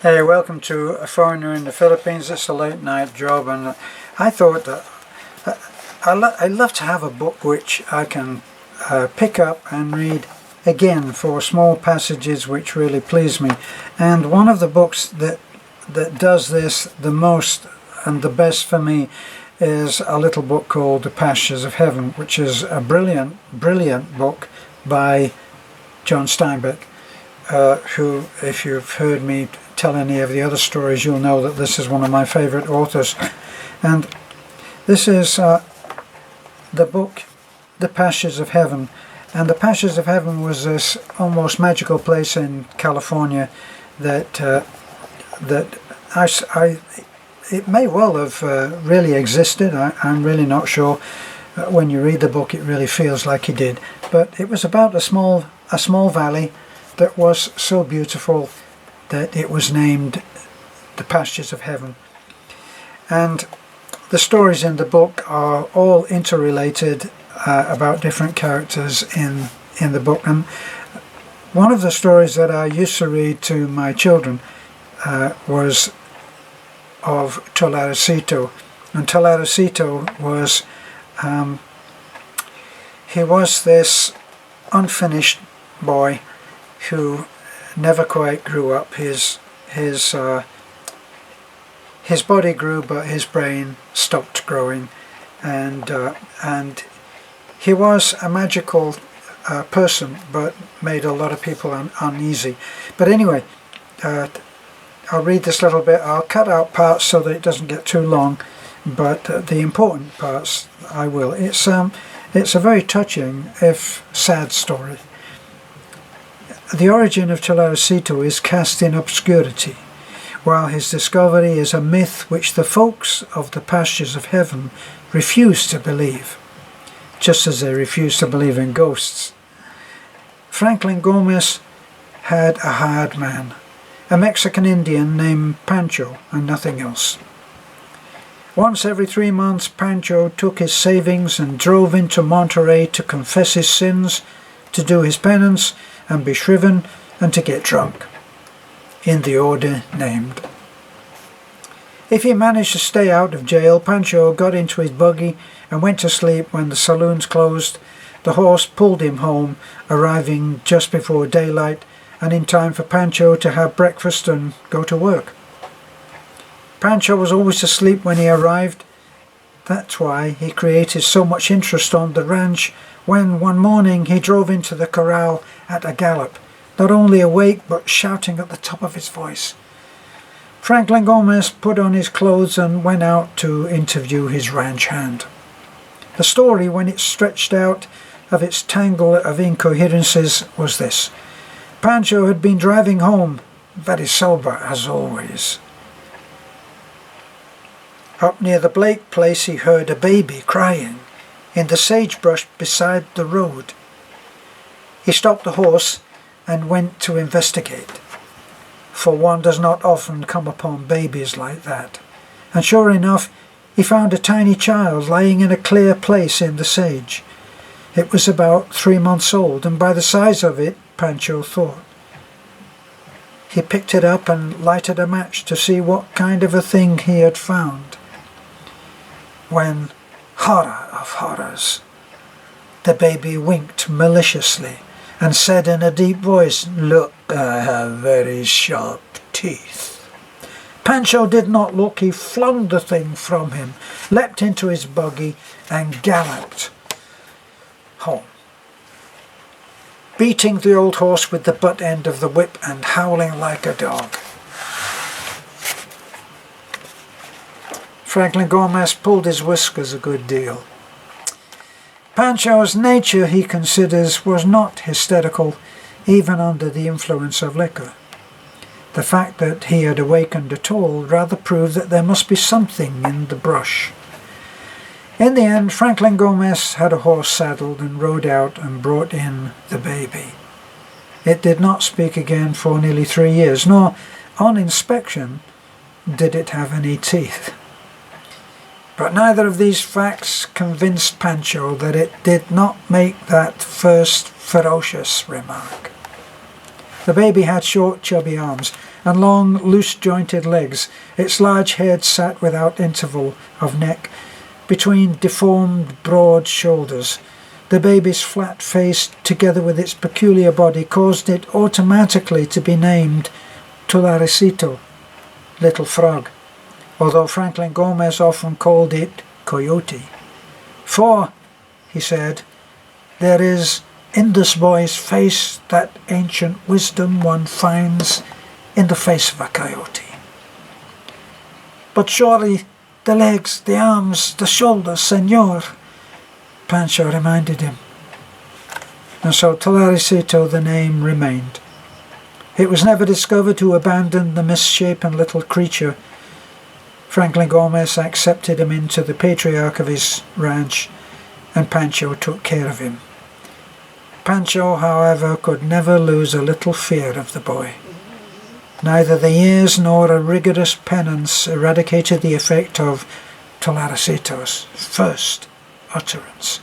Hey, welcome to A Foreigner in the Philippines. It's a late night job, and I thought that I love to have a book which I can pick up and read again for small passages which really please me. And one of the books that does this the most and the best for me is a little book called The Pastures of Heaven, which is a brilliant book by John Steinbeck, who, if you've heard me tell any of the other stories, you'll know that this is one of my favorite authors. And this is the book The Pastures of Heaven. And The Pastures of Heaven was this almost magical place in California that it may well have really existed. I'm really not sure. When you read the book, it really feels like it did. But it was about a small valley that was so beautiful that it was named The Pastures of Heaven. And the stories in the book are all interrelated about different characters in the book. And one of the stories that I used to read to my children was of Tolaricito. And Tolaricito was he was this unfinished boy who never quite grew up. His body grew, but his brain stopped growing, and he was a magical person, but made a lot of people uneasy. But anyway, I'll read this little bit. I'll cut out parts so that it doesn't get too long, but the important parts I will. It's a very touching, if sad, story. The origin of Tolaricito is cast in obscurity, while his discovery is a myth which the folks of the Pastures of Heaven refuse to believe, just as they refuse to believe in ghosts. Franklin Gomez had a hired man, a Mexican Indian named Pancho, and nothing else. Once every 3 months, Pancho took his savings and drove into Monterey to confess his sins, to do his penance, and be shriven, and to get drunk, in the order named. If he managed to stay out of jail, Pancho got into his buggy and went to sleep when the saloons closed. The horse pulled him home, arriving just before daylight, and in time for Pancho to have breakfast and go to work. Pancho was always asleep when he arrived. That's why he created so much interest on the ranch when one morning he drove into the corral at a gallop, not only awake but shouting at the top of his voice. Franklin Gomez put on his clothes and went out to interview his ranch hand. The story, when it stretched out of its tangle of incoherences, was this. Pancho had been driving home, very sober as always. Up near the Blake place he heard a baby crying in the sagebrush beside the road. He stopped the horse and went to investigate, for one does not often come upon babies like that. And sure enough, he found a tiny child lying in a clear place in the sage. It was about 3 months old, and by the size of it, Pancho thought. He picked it up and lighted a match to see what kind of a thing he had found. When, horror of horrors, the baby winked maliciously and said in a deep voice, "Look, I have very sharp teeth." Pancho did not look. He flung the thing from him, leapt into his buggy, and galloped home, beating the old horse with the butt end of the whip and howling like a dog. Franklin Gomez pulled his whiskers a good deal. Pancho's nature, he considers, was not hysterical, even under the influence of liquor. The fact that he had awakened at all rather proved that there must be something in the brush. In the end, Franklin Gomez had a horse saddled and rode out and brought in the baby. It did not speak again for nearly 3 years, nor, on inspection, did it have any teeth. But neither of these facts convinced Pancho that it did not make that first ferocious remark. The baby had short, chubby arms and long, loose-jointed legs. Its large head sat without interval of neck between deformed, broad shoulders. The baby's flat face, together with its peculiar body, caused it automatically to be named Tularecito, Little Frog, although Franklin Gomez often called it Coyote. "For," he said, "there is in this boy's face that ancient wisdom one finds in the face of a coyote." "But surely the legs, the arms, the shoulders, senor," Pancho reminded him. And so Tularecito, the name, remained. It was never discovered who abandoned the misshapen little creature. Franklin Gomez accepted him into the patriarch of his ranch, and Pancho took care of him. Pancho, however, could never lose a little fear of the boy. Neither the years nor a rigorous penance eradicated the effect of Tularecito's first utterance.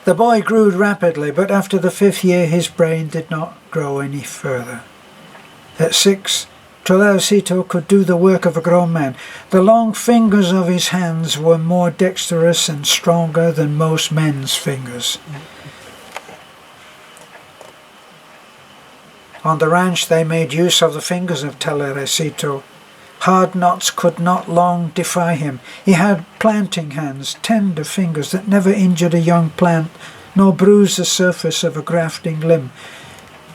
The boy grew rapidly, but after the 5th year his brain did not grow any further. At 6, Tularecito could do the work of a grown man. The long fingers of his hands were more dexterous and stronger than most men's fingers. On the ranch they made use of the fingers of Tularecito. Hard knots could not long defy him. He had planting hands, tender fingers that never injured a young plant, nor bruised the surface of a grafting limb.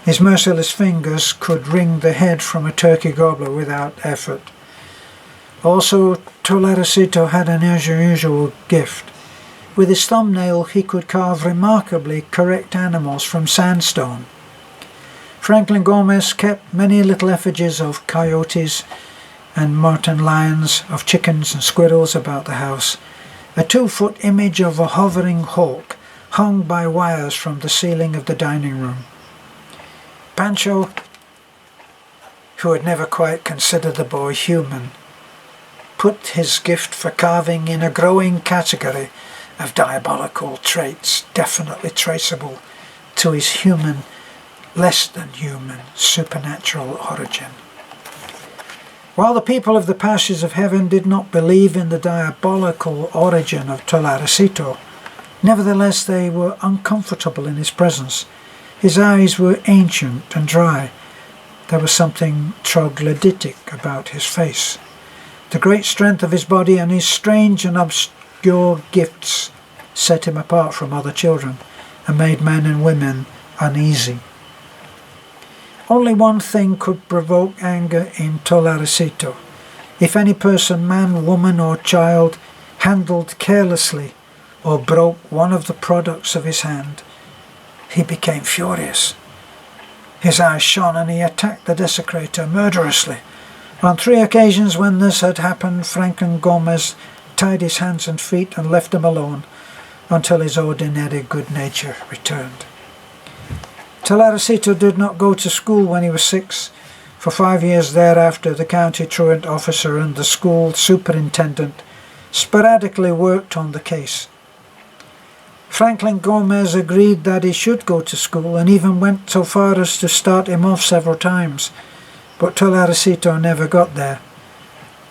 His merciless fingers could wring the head from a turkey gobbler without effort. Also, Tularecito had an unusual gift. With his thumbnail he could carve remarkably correct animals from sandstone. Franklin Gomez kept many little effigies of coyotes and mountain lions, of chickens and squirrels about the house. A 2-foot image of a hovering hawk hung by wires from the ceiling of the dining room. Pancho, who had never quite considered the boy human, put his gift for carving in a growing category of diabolical traits definitely traceable to his human, less than human, supernatural origin. While the people of the pastures of heaven did not believe in the diabolical origin of Tularecito, nevertheless they were uncomfortable in his presence. His eyes were ancient and dry. There was something troglodytic about his face. The great strength of his body and his strange and obscure gifts set him apart from other children and made men and women uneasy. Only one thing could provoke anger in Tularecito. If any person, man, woman, or child, handled carelessly or broke one of the products of his hand, he became furious. His eyes shone and he attacked the desecrator murderously. On 3 occasions when this had happened, Franklin Gomez tied his hands and feet and left him alone until his ordinary good nature returned. Tularecito did not go to school when he was 6. For 5 years thereafter, the county truant officer and the school superintendent sporadically worked on the case. Franklin Gomez agreed that he should go to school and even went so far as to start him off several times, but Tularecito never got there.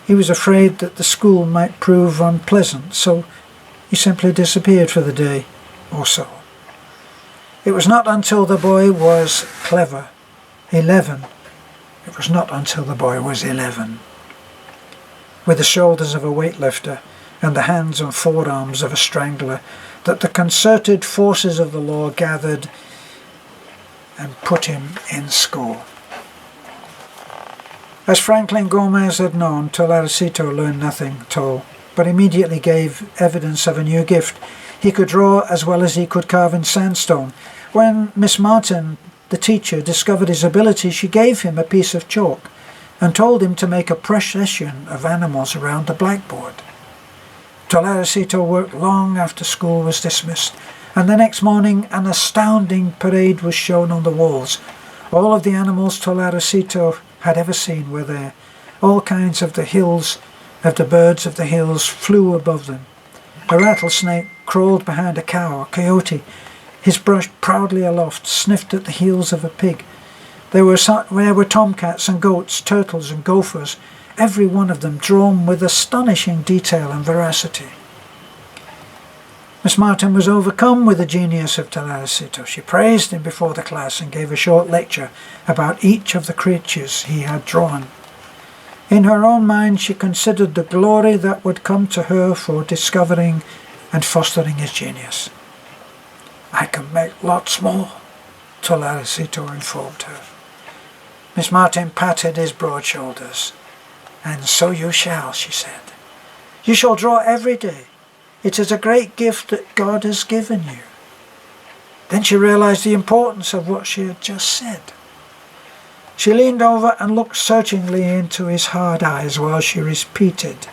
He was afraid that the school might prove unpleasant, so he simply disappeared for the day or so. It was not until the boy was 11. It was not until the boy was 11. With the shoulders of a weightlifter and the hands and forearms of a strangler, that the concerted forces of the law gathered and put him in school. As Franklin Gomez had known, Tularecito learned nothing at all, but immediately gave evidence of a new gift. He could draw as well as he could carve in sandstone. When Miss Martin, the teacher, discovered his ability, she gave him a piece of chalk and told him to make a procession of animals around the blackboard. Tularecito worked long after school was dismissed, and the next morning an astounding parade was shown on the walls. All of the animals Tularecito had ever seen were there. All kinds of the birds of the hills flew above them. A rattlesnake crawled behind a cow, a coyote his brush proudly aloft, sniffed at the heels of a pig. There were tomcats and goats, turtles and gophers, every one of them drawn with astonishing detail and veracity. Miss Martin was overcome with the genius of Telaricito. She praised him before the class and gave a short lecture about each of the creatures he had drawn. In her own mind, she considered the glory that would come to her for discovering and fostering his genius. "I can make lots more," Telaricito informed her. Miss Martin patted his broad shoulders. "And so you shall," she said. "You shall draw every day. It is a great gift that God has given you." Then she realized the importance of what she had just said. She leaned over and looked searchingly into his hard eyes while she repeated,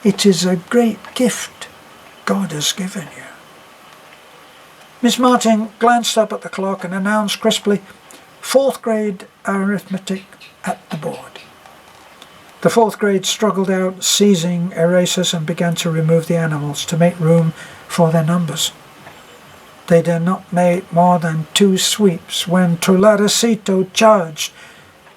"It is a great gift God has given you." Miss Martin glanced up at the clock and announced crisply, "Fourth grade arithmetic at the board." The fourth grade struggled out, seizing erasers, and began to remove the animals to make room for their numbers. They did not make more than 2 sweeps when Telaricito charged.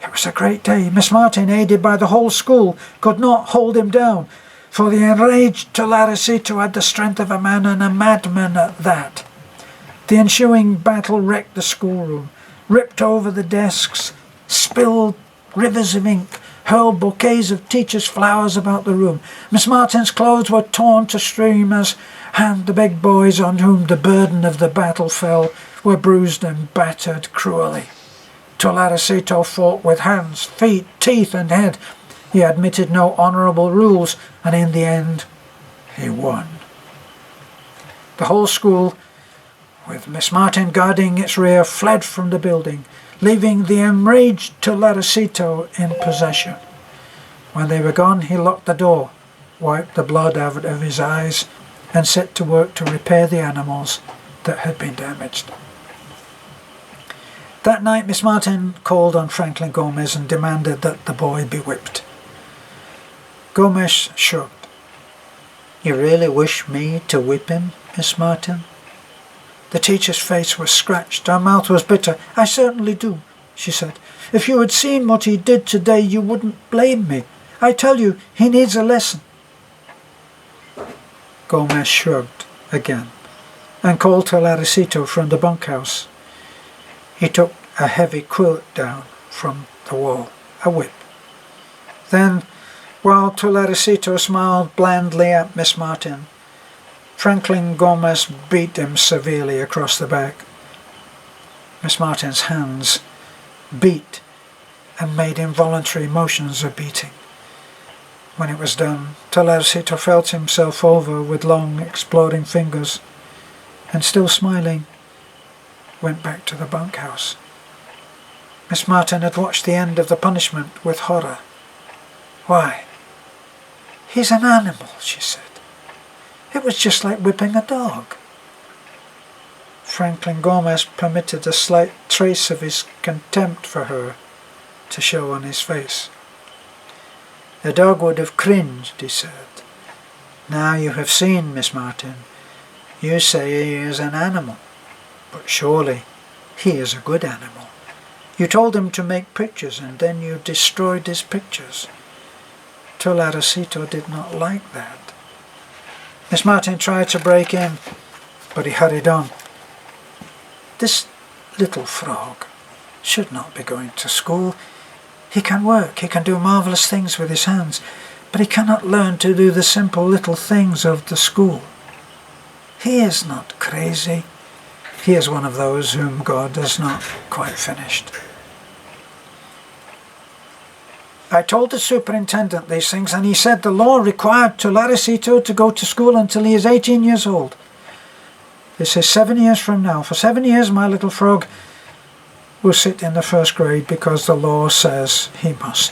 It was a great day. Miss Martin, aided by the whole school, could not hold him down, for the enraged Telaricito had the strength of a man, and a madman at that. The ensuing battle wrecked the schoolroom, ripped over the desks, spilled rivers of ink, hurled bouquets of teachers' flowers about the room. Miss Martin's clothes were torn to streamers, and the big boys on whom the burden of the battle fell were bruised and battered cruelly. Telaricito fought with hands, feet, teeth, and head. He admitted no honourable rules, and in the end, he won. The whole school, with Miss Martin guarding its rear, fled from the building, leaving the enraged Telaricito in possession. When they were gone, he locked the door, wiped the blood out of his eyes, and set to work to repair the animals that had been damaged. That night, Miss Martin called on Franklin Gomez and demanded that the boy be whipped. Gomez shrugged. "You really wish me to whip him, Miss Martin?" The teacher's face was scratched. Her mouth was bitter. "I certainly do," she said. "If you had seen what he did today, you wouldn't blame me. I tell you, he needs a lesson." Gomez shrugged again and called Telaricito from the bunkhouse. He took a heavy quilt down from the wall, a whip. Then, while Telaricito smiled blandly at Miss Martin, Franklin Gomez beat him severely across the back. Miss Martin's hands beat and made involuntary motions of beating. When it was done, Telaricito felt himself over with long, exploding fingers, and still smiling, went back to the bunkhouse. Miss Martin had watched the end of the punishment with horror. "Why, he's an animal," she said. "It was just like whipping a dog." Franklin Gomez permitted a slight trace of his contempt for her to show on his face. "A dog would have cringed," he said. "Now you have seen, Miss Martin. You say he is an animal, but surely he is a good animal. You told him to make pictures, and then you destroyed his pictures. Telaricito did not like that." Miss Martin tried to break in, but he hurried on. "This little frog should not be going to school. He can work, he can do marvellous things with his hands, but he cannot learn to do the simple little things of the school. He is not crazy. He is one of those whom God has not quite finished." I told the superintendent these things, and he said the law required Telaricito to go to school until he is 18 years old. This is 7 years from now. For 7 years, my little frog will sit in the first grade because the law says he must.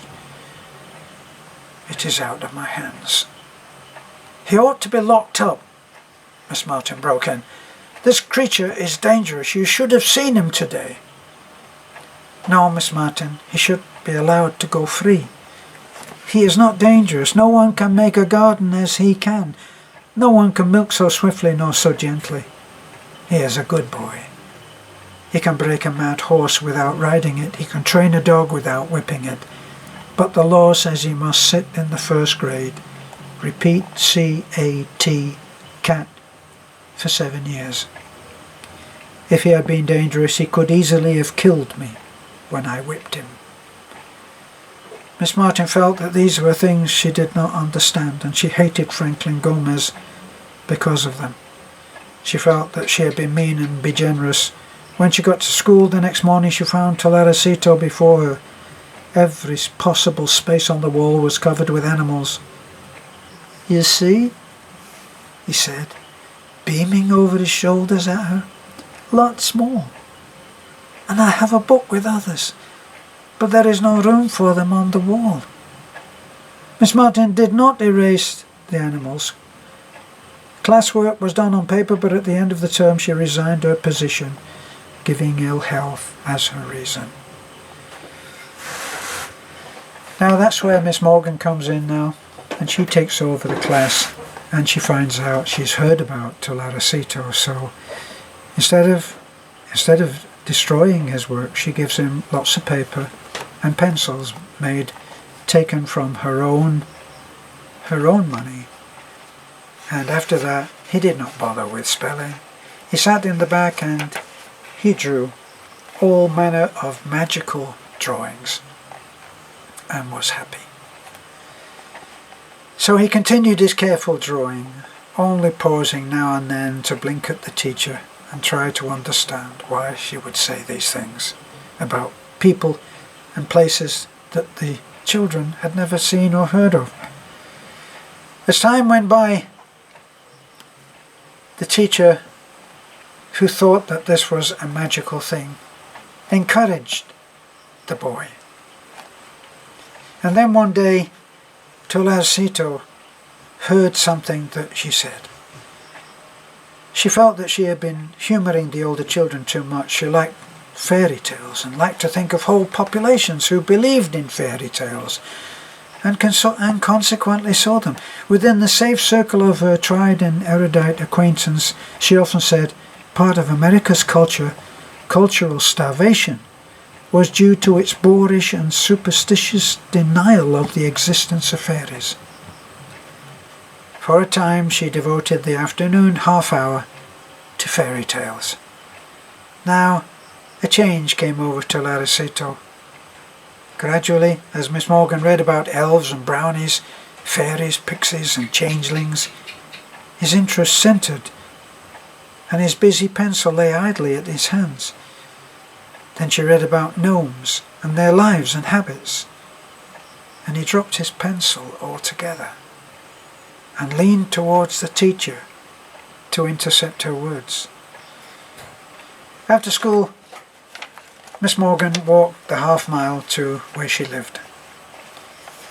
It is out of my hands. "He ought to be locked up," Miss Martin broke in. "This creature is dangerous. You should have seen him today." "No, Miss Martin, he should be allowed to go free. He is not dangerous. No one can make a garden as he can. No one can milk so swiftly nor so gently." He is a good boy. He can break a mad horse without riding it. He can train a dog without whipping it. But the law says he must sit in the first grade, repeat C-A-T, cat, for 7 years. If he had been dangerous, he could easily have killed me when I whipped him. Miss Martin felt that these were things she did not understand, and she hated Franklin Gomez because of them. She felt that she had been mean and generous. When she got to school the next morning, she found Tolaricito before her. Every possible space on the wall was covered with animals. "You see," he said, beaming over his shoulders at her. "Lots more. And I have a book with others, but there is no room for them on the wall." Miss Martin did not erase the animals. Classwork was done on paper, but at the end of the term she resigned her position, giving ill health as her reason. Now that's where Miss Morgan comes in now, and she takes over the class, and she finds out she's heard about Tolaricito, so instead of destroying his work, she gives him lots of paper and pencils taken from her own money. And after that, he did not bother with spelling. He sat in the back and he drew all manner of magical drawings and was happy. So he continued his careful drawing, only pausing now and then to blink at the teacher and try to understand why she would say these things about people and places that the children had never seen or heard of. As time went by, the teacher, who thought that this was a magical thing, encouraged the boy. And then one day, Tolaricito heard something that she said. She felt that she had been humouring the older children too much. She liked fairy tales and liked to think of whole populations who believed in fairy tales and consequently saw them. Within the safe circle of her tried and erudite acquaintance, she often said, part of America's cultural starvation, was due to its boorish and superstitious denial of the existence of fairies. For a time she devoted the afternoon half-hour to fairy tales. Now a change came over Tolaricito. Gradually, as Miss Morgan read about elves and brownies, fairies, pixies and changelings, his interest centred, and his busy pencil lay idly at his hands. Then she read about gnomes and their lives and habits, and he dropped his pencil altogether and leaned towards the teacher to intercept her words. After school, Miss Morgan walked the half-mile to where she lived,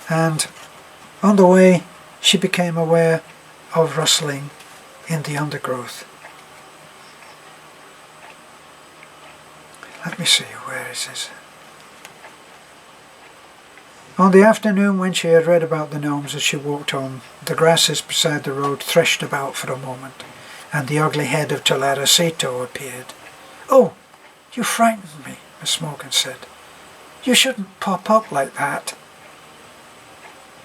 and on the way she became aware of rustling in the undergrowth. Let me see, where is this? On the afternoon when she had read about the gnomes as she walked home, the grasses beside the road threshed about for a moment, and the ugly head of Tolaricito appeared. "Oh, you frightened me," Miss Morgan said. "You shouldn't pop up like that."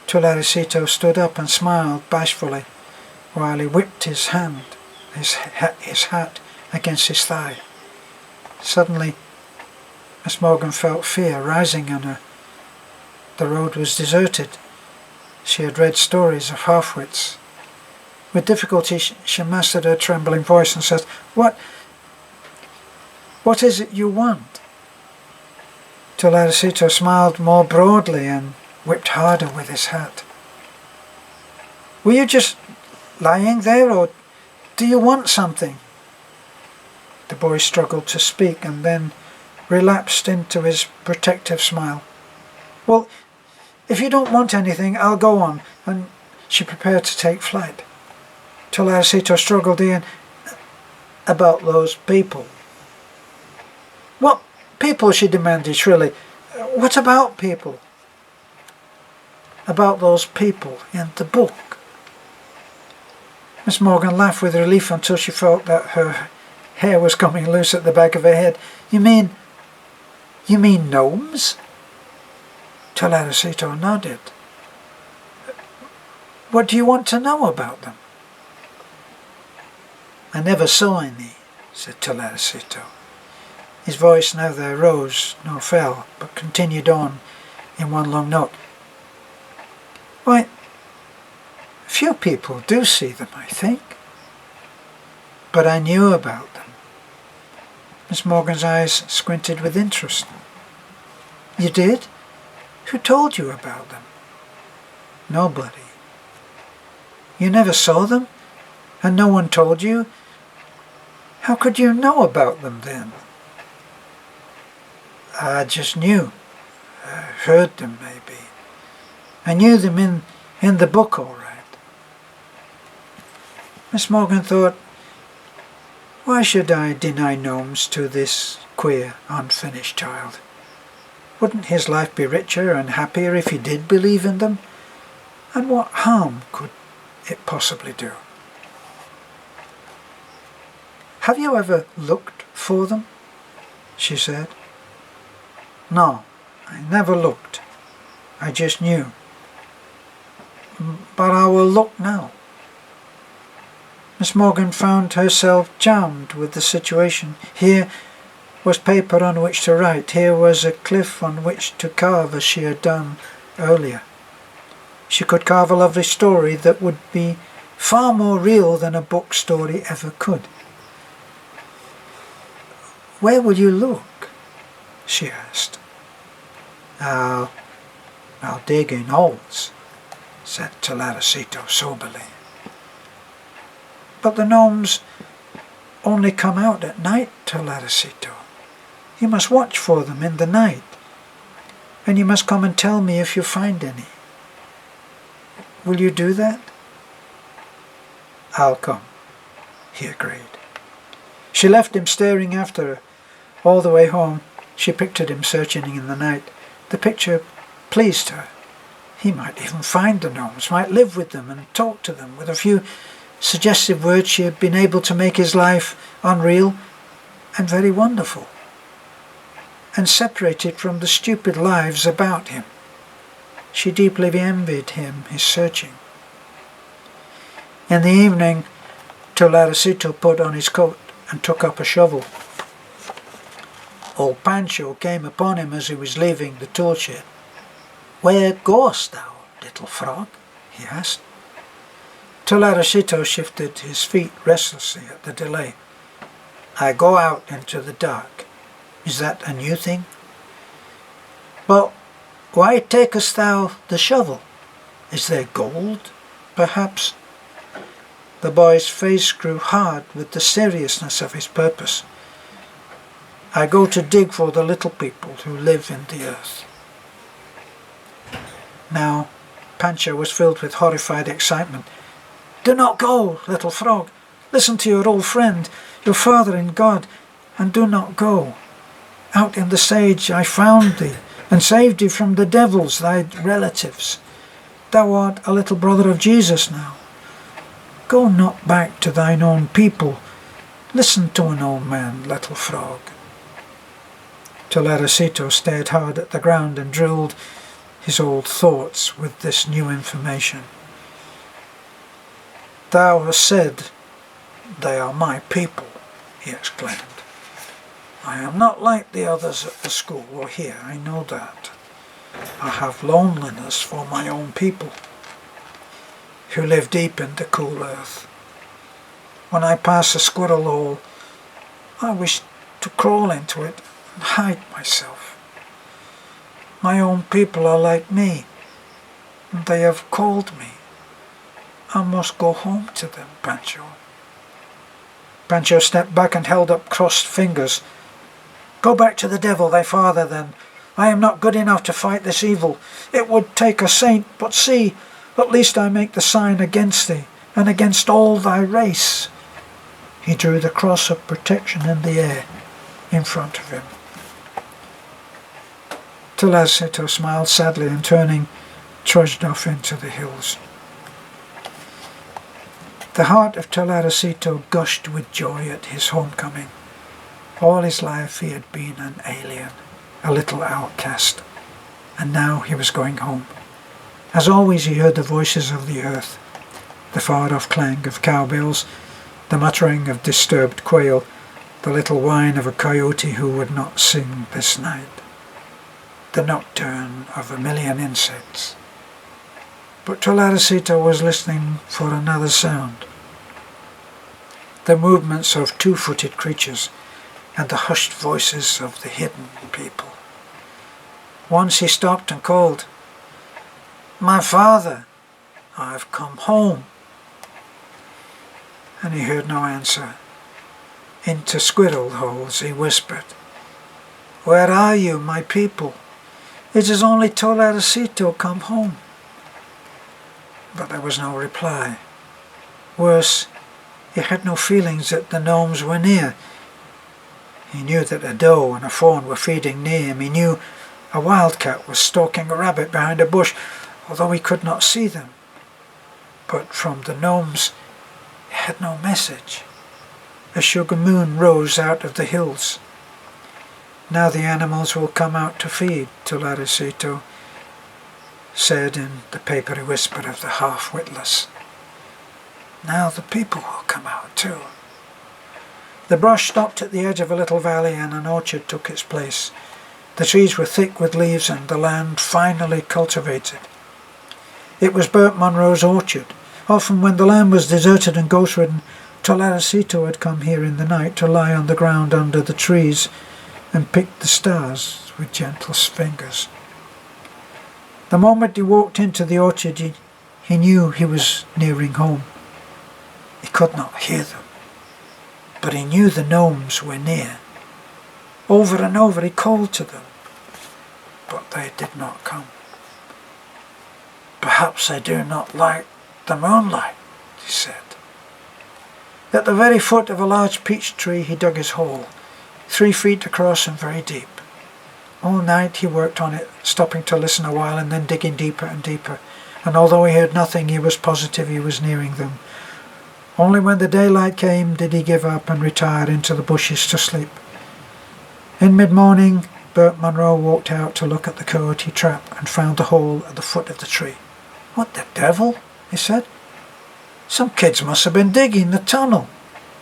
Tolaricito stood up and smiled bashfully while he whipped his hat against his thigh. Suddenly, Miss Morgan felt fear rising in her. The road was deserted. She had read stories of half-wits. With difficulty she mastered her trembling voice and said, What is it you want?" Tolaricito smiled more broadly and whipped harder with his hat. "Were you just lying there, or do you want something?" The boy struggled to speak and then relapsed into his protective smile. "Well, if you don't want anything, I'll go on," and she prepared to take flight. Tolaricito struggled in. "About those people." "What people?" she demanded shrilly. "What about people?" "About those people in the book." Miss Morgan laughed with relief until she felt that her Hair was coming loose at the back of her head. You mean gnomes? Teledosito nodded. What do you want to know about them? I never saw any, said Teledosito. His voice neither rose nor fell, but continued on in one long note. Why, few people do see them, I think. But I knew about them. Miss Morgan's eyes squinted with interest. You did? Who told you about them? Nobody. You never saw them? And no one told you? How could you know about them then? I just knew. I heard them, maybe. I knew them in the book, all right. Miss Morgan thought, why should I deny gnomes to this queer, unfinished child? Wouldn't his life be richer and happier if he did believe in them? And what harm could it possibly do? Have you ever looked for them? She said. No, I never looked. I just knew. But I will look now. Miss Morgan found herself charmed with the situation. Here was paper on which to write. Here was a cliff on which to carve as she had done earlier. She could carve a lovely story that would be far more real than a book story ever could. Where will you look? She asked. I'll dig in holes, said Teledosito soberly. But the gnomes only come out at night, Teledosito. You must watch for them in the night, and you must come and tell me if you find any. Will you do that? I'll come, he agreed. She left him staring after her. All the way home, she pictured him searching in the night. The picture pleased her. He might even find the gnomes, might live with them and talk to them. With a few suggestive words, she had been able to make his life unreal and very wonderful, and separated from the stupid lives about him. She deeply envied him his searching. In the evening, Teledosito put on his coat and took up a shovel. Old Pancho came upon him as he was leaving the tool shed. Where goest thou, little frog? He asked. Teledosito shifted his feet restlessly at the delay. I go out into the dark. Is that a new thing? But why takest thou the shovel? Is there gold, perhaps? The boy's face grew hard with the seriousness of his purpose. I go to dig for the little people who live in the earth. Now, Pancho was filled with horrified excitement. Do not go, little frog. Listen to your old friend, your father in God, and do not go. Out in the sage I found thee, and saved thee from the devils, thy relatives. Thou art a little brother of Jesus now. Go not back to thine own people. Listen to an old man, little frog. Teledosito stared hard at the ground and drilled his old thoughts with this new information. Thou hast said they are my people, he exclaimed. I am not like the others at the school or here, I know that. I have loneliness for my own people, who live deep in the cool earth. When I pass a squirrel hole, I wish to crawl into it and hide myself. My own people are like me, and they have called me. I must go home to them, Pancho. Pancho stepped back and held up crossed fingers. Go back to the devil, thy father, then. I am not good enough to fight this evil. It would take a saint, but see, at least I make the sign against thee, and against all thy race. He drew the cross of protection in the air in front of him. Teledosito smiled sadly and turning, trudged off into the hills. The heart of Tolaricito gushed with joy at his homecoming. All his life he had been an alien, a little outcast, and now he was going home. As always he heard the voices of the earth, the far-off clang of cowbells, the muttering of disturbed quail, the little whine of a coyote who would not sing this night, the nocturne of a million insects. But Tolaricito was listening for another sound, the movements of two-footed creatures and the hushed voices of the hidden people. Once he stopped and called, "My father, I've come home." And he heard no answer. Into squirrel holes he whispered, "Where are you, my people? It is only Tolaricito come home." But there was no reply. Worse, he had no feelings that the gnomes were near. He knew that a doe and a fawn were feeding near him. He knew a wildcat was stalking a rabbit behind a bush, although he could not see them. But from the gnomes he had no message. A sugar moon rose out of the hills. "Now the animals will come out to feed," Tolaricito said in the papery whisper of the half-witless. "Now the people will come out too." The brush stopped at the edge of a little valley and an orchard took its place. The trees were thick with leaves and the land finely cultivated. It was Bert Munro's orchard. Often when the land was deserted and ghost-ridden, Tolaricito had come here in the night to lie on the ground under the trees and pick the stars with gentle fingers. The moment he walked into the orchard, he knew he was nearing home. He could not hear them, but he knew the gnomes were near. Over and over he called to them, but they did not come. "Perhaps they do not like the moonlight," he said. At the very foot of a large peach tree he dug his hole, 3 feet across and very deep. All night he worked on it, stopping to listen a while and then digging deeper and deeper, and although he heard nothing, he was positive he was nearing them. Only when the daylight came did he give up and retire into the bushes to sleep. In mid-morning, Bert Munro walked out to look at the coyote trap and found the hole at the foot of the tree. "What the devil?" he said. "Some kids must have been digging the tunnel.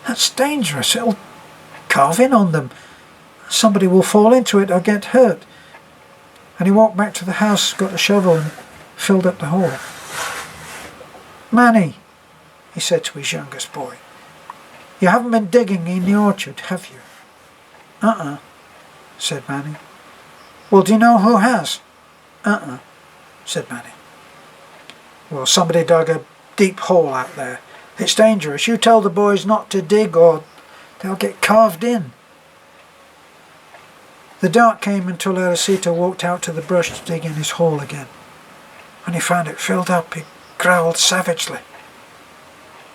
That's dangerous. It'll carve in on them. Somebody will fall into it or get hurt." And he walked back to the house, got a shovel and filled up the hole. "Manny," he said to his youngest boy, "you haven't been digging in the orchard, have you?" Said Manny. "Well, do you know who has?" Said Manny. "Well, somebody dug a deep hole out there. It's dangerous. You tell the boys not to dig or they'll get carved in." The dark came and Tolaricito walked out to the brush to dig in his hole again. When he found it filled up, he growled savagely.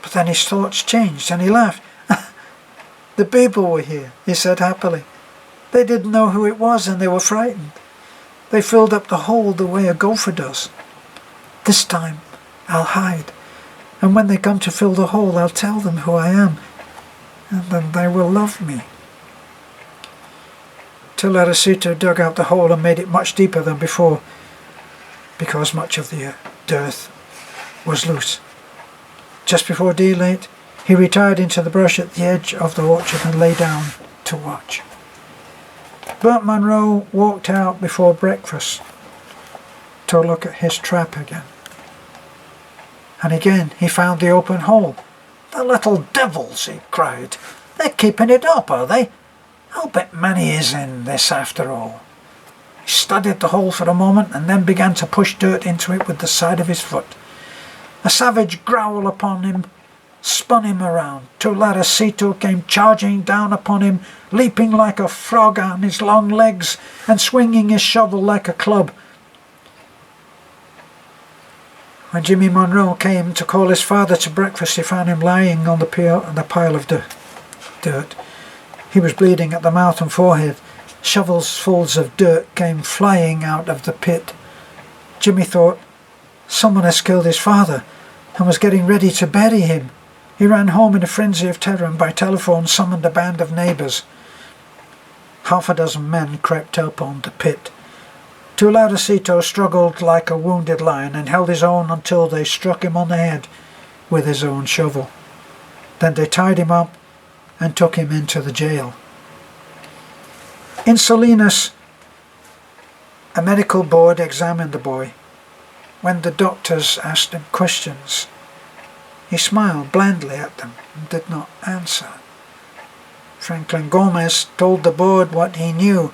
But then his thoughts changed and he laughed. "The people were here," he said happily. "They didn't know who it was and they were frightened. They filled up the hole the way a gopher does. This time I'll hide, and when they come to fill the hole I'll tell them who I am, and then they will love me." Tolaricito dug out the hole and made it much deeper than before, because much of the earth was loose. Just before daylight, he retired into the brush at the edge of the orchard and lay down to watch. Bert Munro walked out before breakfast to look at his trap again. And again he found the open hole. "The little devils," he cried. "They're keeping it up, are they? I'll bet Manny is in this after all." He studied the hole for a moment and then began to push dirt into it with the side of his foot. A savage growl upon him spun him around. Tolaricito came charging down upon him, leaping like a frog on his long legs and swinging his shovel like a club. When Jimmy Munro came to call his father to breakfast, he found him lying on the pile of dirt. He was bleeding at the mouth and forehead. Shovelfuls of dirt came flying out of the pit. Jimmy thought someone has killed his father and was getting ready to bury him. He ran home in a frenzy of terror and by telephone summoned a band of neighbours. 6 men crept up on the pit. Tularacito struggled like a wounded lion and held his own until they struck him on the head with his own shovel. Then they tied him up and took him into the jail. In Salinas, a medical board examined the boy. When the doctors asked him questions, he smiled blandly at them and did not answer. Franklin Gomez told the board what he knew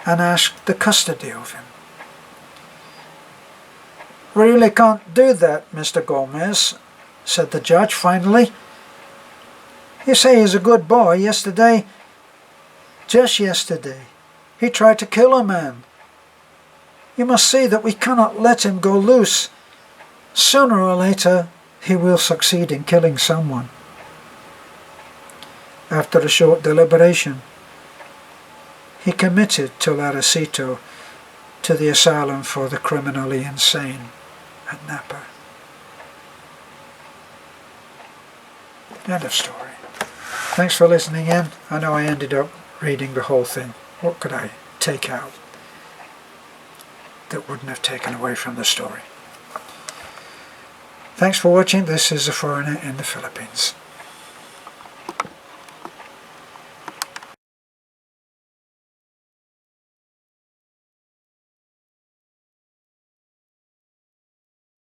and asked the custody of him. "We really can't do that, Mr. Gomez," said the judge finally. "You say he's a good boy. Just yesterday, he tried to kill a man. You must see that we cannot let him go loose. Sooner or later, he will succeed in killing someone." After a short deliberation, he committed Tularacito to the asylum for the criminally insane at Napa. End of story. Thanks for listening in. I know I ended up reading the whole thing. What could I take out that wouldn't have taken away from the story? Thanks for watching. This is A Foreigner in the Philippines.